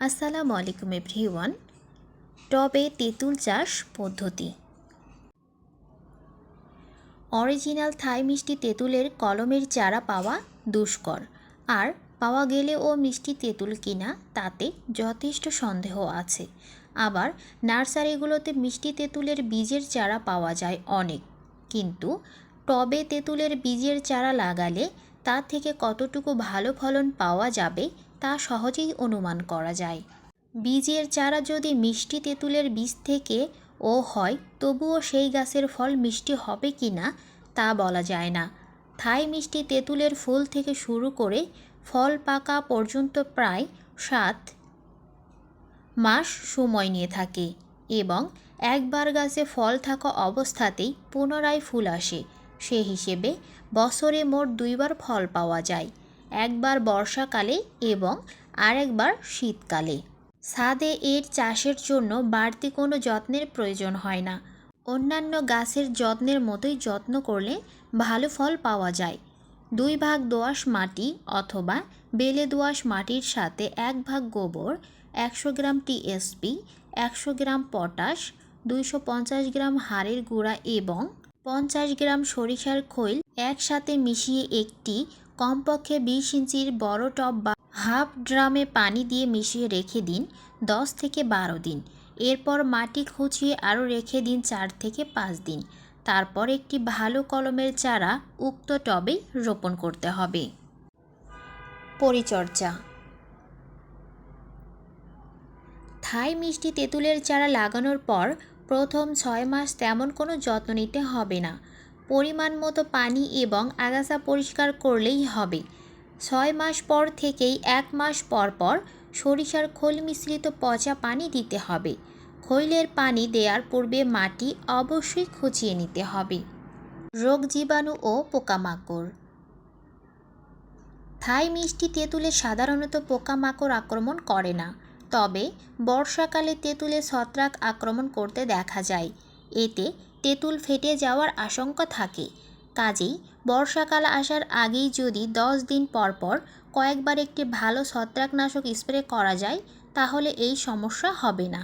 আসসালামু আলাইকুম এভরিওয়ান। টবে তেঁতুল চাষ পদ্ধতি। অরিজিনাল থাই মিষ্টি তেঁতুলের কলমের চারা পাওয়া দুষ্কর, আর পাওয়া গেলেও মিষ্টি তেঁতুল কিনা তাতে যথেষ্ট সন্দেহ আছে। আবার নার্সারিগুলোতে মিষ্টি তেঁতুলের বীজের চারা পাওয়া যায় অনেক, কিন্তু টবে তেঁতুলের বীজের চারা লাগালে তা থেকে কতটুকু ভালো ফলন পাওয়া যাবে তা সহজেই অনুমান করা যায়। বীজের চারা যদি মিষ্টি তেঁতুলের বীজ থেকে হয়, তবুও সেই গাছের ফল মিষ্টি হবে কি না তা বলা যায় না। থাই মিষ্টি তেঁতুলের ফুল থেকে শুরু করে ফল পাকা পর্যন্ত প্রায় 7 মাস সময় নিয়ে থাকে এবং একবার গাছে ফল থাকা অবস্থাতেই পুনরায় ফুল আসে। সে হিসেবে বছরে মোট 2বার ফল পাওয়া যায়, একবার বর্ষাকালে এবং আরেকবার শীতকালে। ছাদে এর চাষের জন্য বাড়তি কোনো যত্নের প্রয়োজন হয় না। অন্যান্য গাছের যত্নের মতোই যত্ন করলে ভালো ফল পাওয়া যায়। 2 ভাগ দোআঁশ মাটি অথবা বেলে দোআঁশ মাটির সাথে 1 ভাগ গোবর, 100 গ্রাম টিএসপি, 100 গ্রাম পটাশ, 250 গ্রাম হাড়ের গুঁড়া এবং 50 গ্রাম সরিষার খৈল একসাথে মিশিয়ে একটি কমপক্ষে 20 ইঞ্চির বড় টব বা হাফ ড্রামে পানি দিয়ে মিশিয়ে রেখে দিন 10 থেকে 12 দিন। এরপর মাটি খুঁচিয়ে আরও রেখে দিন 4 থেকে 5 দিন। তারপর একটি ভালো কলমের চারা উক্ত টবে রোপণ করতে হবে। পরিচর্যা। থাই মিষ্টি তেঁতুলের চারা লাগানোর পর প্রথম 6 মাস তেমন কোনো যত্ন নিতে হবে না। পরিমাণ মতো পানি এবং আগাছা পরিষ্কার করলেই হবে। 6 মাস পর থেকেই 1 মাস পর পর সরিষার খোল মিশ্রিত পচা পানি দিতে হবে। খৈলের পানি দেওয়ার পূর্বে মাটি অবশ্যই খুঁচিয়ে নিতে হবে। রোগ জীবাণু ও পোকামাকড়। থাই মিষ্টি তেঁতুলে সাধারণত পোকামাকড় আক্রমণ করে না, তবে বর্ষাকালে তেঁতুলে ছত্রাক আক্রমণ করতে দেখা যায়। এতে তেঁতুল ফেটে যাওয়ার আশঙ্কা থাকে। কাজেই বর্ষাকাল আসার আগেই যদি 10 দিন পর পর কয়েকবার একটি ভালো ছত্রাকনাশক স্প্রে করা যায়, তাহলে এই সমস্যা হবে না।